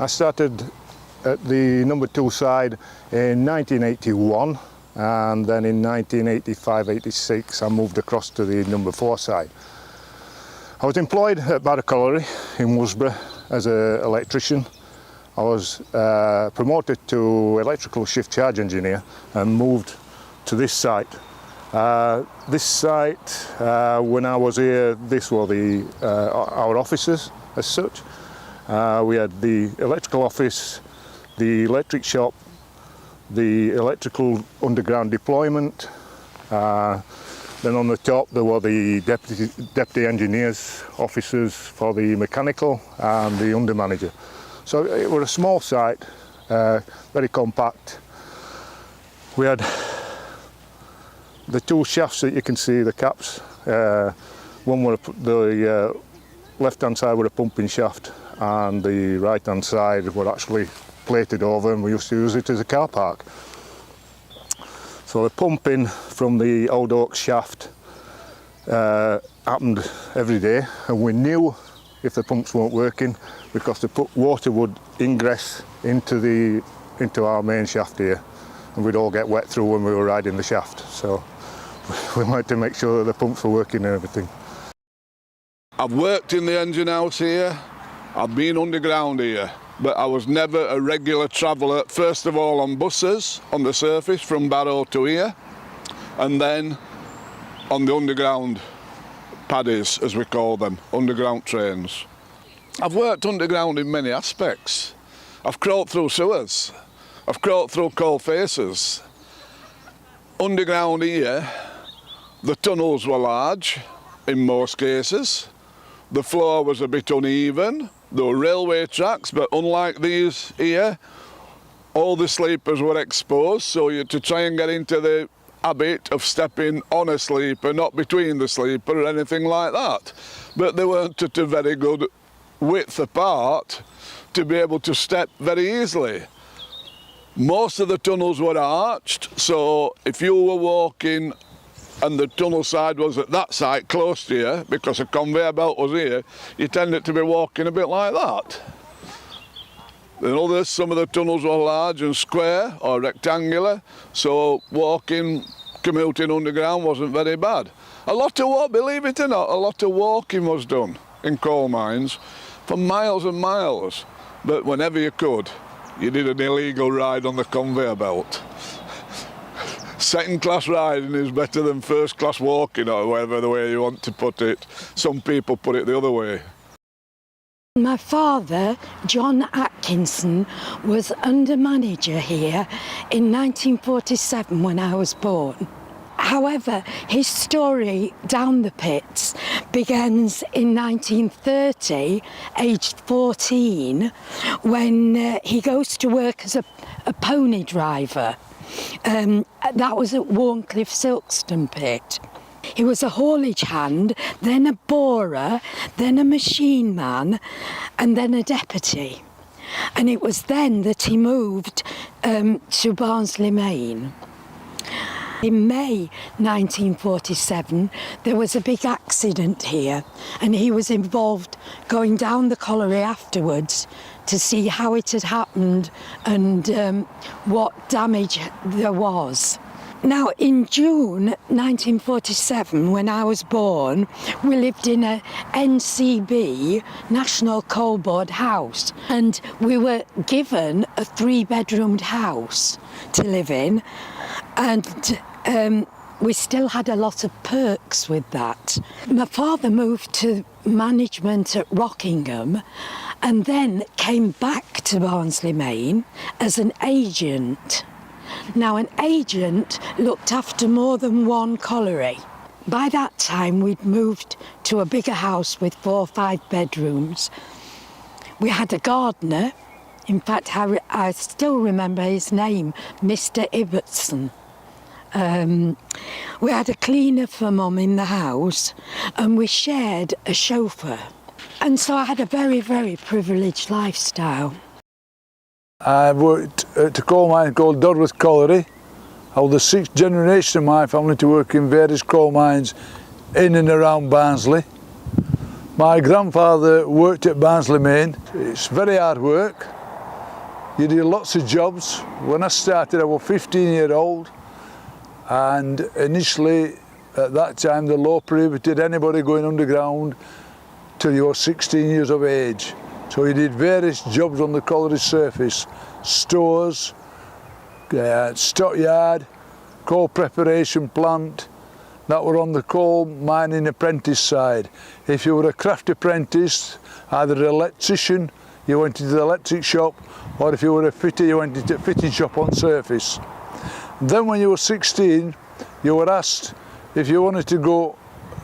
I started at the number 2 side in 1981, and then in 1985-86 I moved across to the number 4 side. I was employed at Barra Colliery in Worsborough as an electrician. I was promoted to electrical shift charge engineer and moved to this site. This site, when I was here, this were our offices as such. We had the electrical office, the electric shop, the electrical underground deployment. Then on the top there were the deputy engineers' offices for the mechanical and the under manager. So it was a small site, very compact. We had the 2 shafts that you can see, the caps. One were the left-hand side were a pumping shaft, and the right-hand side were actually plated over, and we used to use it as a car park. So the pumping from the old oak shaft happened every day, and we knew if the pumps weren't working because the water would ingress into our main shaft here, and we'd all get wet through when we were riding the shaft. So we wanted to make sure that the pumps were working and everything. I've worked in the engine house here, I've been underground here, but I was never a regular traveller, first of all on buses on the surface from Barrow to here, and then on the underground paddies, as we call them, underground trains. I've worked underground in many aspects. I've crawled through sewers, I've crawled through coal faces. Underground here, the tunnels were large in most cases. The floor was a bit uneven. There were railway tracks, but unlike these here, all the sleepers were exposed, so you had to try and get into the habit of stepping on a sleeper, not between the sleeper or anything like that. But they weren't at a very good width apart to be able to step very easily. Most of the tunnels were arched, so if you were walking and the tunnel side was at that side close to you, because a conveyor belt was here, you tended to be walking a bit like that. Then some of the tunnels were large and square or rectangular, so commuting underground wasn't very bad. Believe it or not, a lot of walking was done in coal mines for miles and miles, but whenever you could, you did an illegal ride on the conveyor belt. Second-class riding is better than first-class walking, or whatever the way you want to put it. Some people put it the other way. My father, John Atkinson, was under manager here in 1947 when I was born. However, his story down the pits begins in 1930, aged 14, when he goes to work as a pony driver. That was at Warncliffe Silkstone pit. He was a haulage hand, then a borer, then a machine man, and then a deputy. And it was then that he moved to Barnsley Main. In May 1947, there was a big accident here, and he was involved going down the colliery afterwards to see how it had happened and what damage there was. Now, in June 1947, when I was born, we lived in a NCB, National Coal Board house, and we were given a 3-bedroomed house to live in, and we still had a lot of perks with that. My father moved to management at Rockingham and then came back to Barnsley Main as an agent. Now, an agent looked after more than one colliery. By that time, we'd moved to a bigger house with 4 or 5 bedrooms. We had a gardener. In fact, I still remember his name, Mr. Ibbotson. We had a cleaner for Mum in the house, and we shared a chauffeur. And so I had a very, very privileged lifestyle. I worked at a coal mine called Dorwith Colliery. I was the 6th generation of my family to work in various coal mines in and around Barnsley. My grandfather worked at Barnsley Main. It's very hard work. You did lots of jobs. When I started I was 15-year-old, and initially at that time the law prohibited anybody going underground till you were 16 years of age. So you did various jobs on the colliery surface: stores, stockyard, coal preparation plant. That were on the coal mining apprentice side. If you were a craft apprentice, either an electrician, you went into the electric shop, or if you were a fitter, you went into a fitting shop on surface. Then when you were 16, you were asked if you wanted to go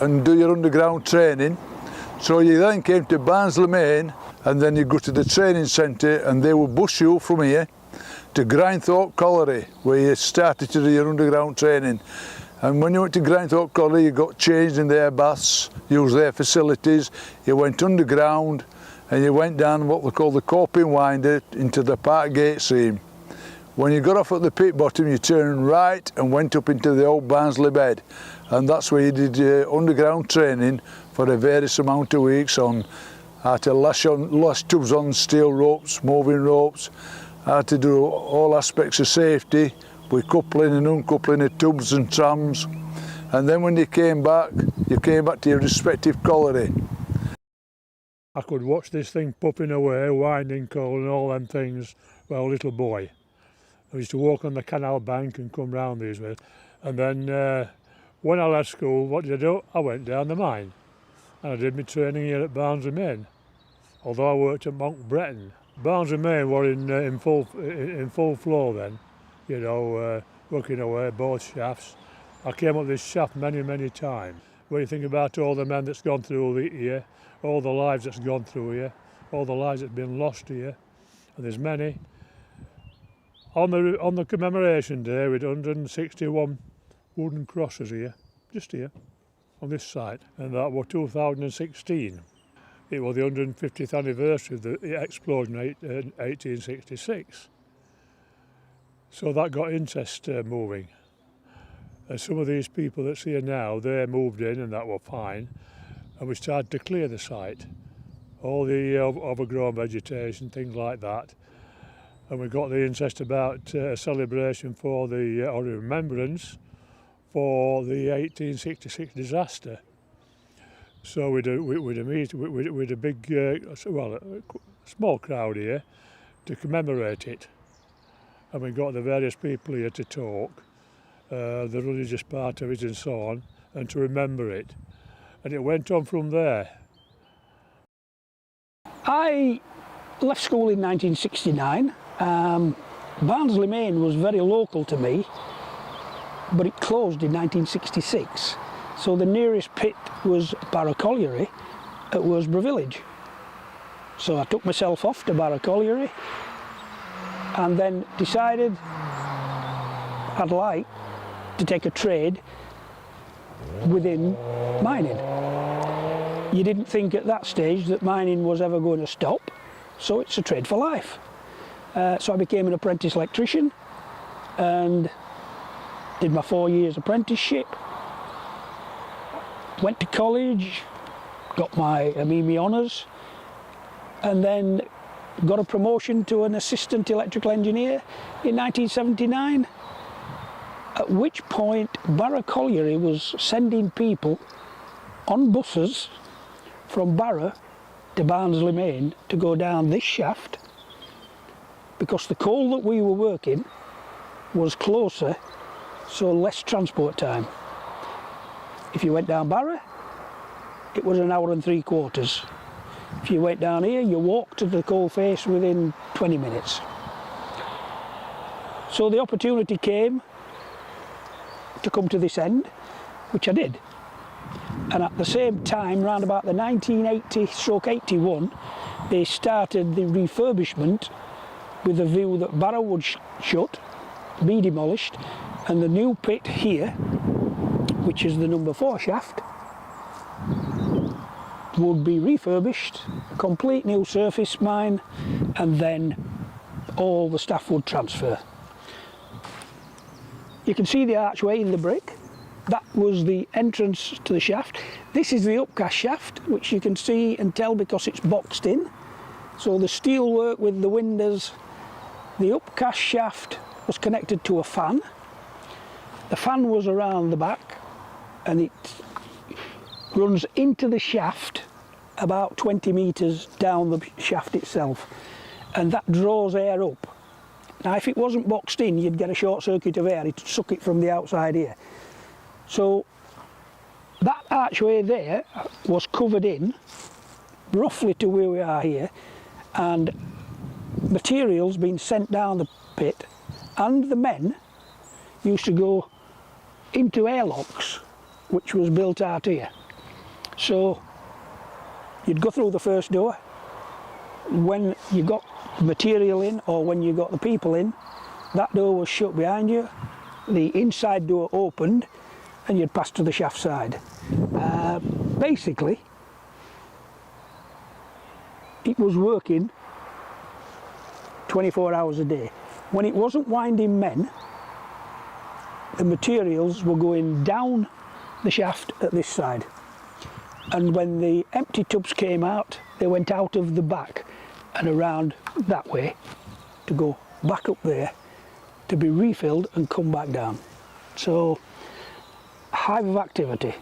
and do your underground training. So you then came to Barnsley Main, and then you go to the training centre, and they would bus you from here to Grindthorpe Colliery, where you started to do your underground training. And when you went to Grindthorpe Colliery, you got changed in their baths, used their facilities, you went underground, and you went down what we call the coping winder into the park gate seam. When you got off at the pit bottom, you turned right and went up into the old Barnsley bed, and that's where you did your underground training for a various amount of weeks on how to lash tubes on steel ropes, moving ropes, how to do all aspects of safety with coupling and uncoupling of tubes and trams. And then when you came back to your respective colliery. I could watch this thing puffing away, winding coal and all them things, well, little boy. I used to walk on the canal bank and come round these ways. And then when I left school, what did I do? I went down the mine. And I did my training here at Barnsely Main, although I worked at Monk Bretton. Barnsley Main were in full flow then, you know, working away, both shafts. I came up this shaft many times. When you think about all the men that's gone through here, all the lives that's gone through here, all the lives that's been lost here, and there's many. On the commemoration day, we had 161 wooden crosses here, just here, on this site, and that was 2016. It was the 150th anniversary of the explosion in 1866. So that got interest moving. And some of these people that's here now, they moved in and that were fine. And we started to clear the site. All the overgrown vegetation, things like that. And we got the interest about a celebration for the, or a remembrance for the 1866 disaster. So we'd a big, well, a small crowd here to commemorate it. And we got the various people here to talk, the religious part of it and so on, and to remember it. And it went on from there. I left school in 1969. Barnsley Main was very local to me, but it closed in 1966. So the nearest pit was Barrow Colliery at Worsborough Village. So I took myself off to Barrow Colliery and then decided I'd like to take a trade within mining. You didn't think at that stage that mining was ever going to stop, so it's a trade for life. So I became an apprentice electrician and did my 4 years apprenticeship. Went to college, got my ME honours, and then got a promotion to an assistant electrical engineer in 1979, at which point Barrow Colliery was sending people on buses from Barrow to Barnsley Main to go down this shaft, because the coal that we were working was closer, so less transport time. If you went down Barrow, it was an hour and 3/4. If you went down here, you walked to the coal face within 20 minutes. So the opportunity came to come to this end, which I did. And at the same time, round about the 1980-81, they started the refurbishment with the view that Barrow would shut, be demolished, and the new pit here, which is the number 4 shaft, would be refurbished, a complete new surface mine, and then all the staff would transfer. You can see the archway in the brick. That was the entrance to the shaft. This is the upcast shaft, which you can see and tell because it's boxed in. So the steel work with the windows The upcast shaft was connected to a fan. The fan was around the back and it runs into the shaft about 20 metres down the shaft itself, and that draws air up. Now if it wasn't boxed in, you'd get a short circuit of air, it'd suck it from the outside here. So that archway there was covered in roughly to where we are here, and materials being sent down the pit, and the men used to go into airlocks which was built out here. So you'd go through the first door. When you got material in, or when you got the people in, that door was shut behind you, the inside door opened, and you'd pass to the shaft side. Basically, it was working 24 hours a day. When it wasn't winding men, the materials were going down the shaft at this side, and when the empty tubs came out, they went out of the back and around that way to go back up there to be refilled and come back down. So hive of activity.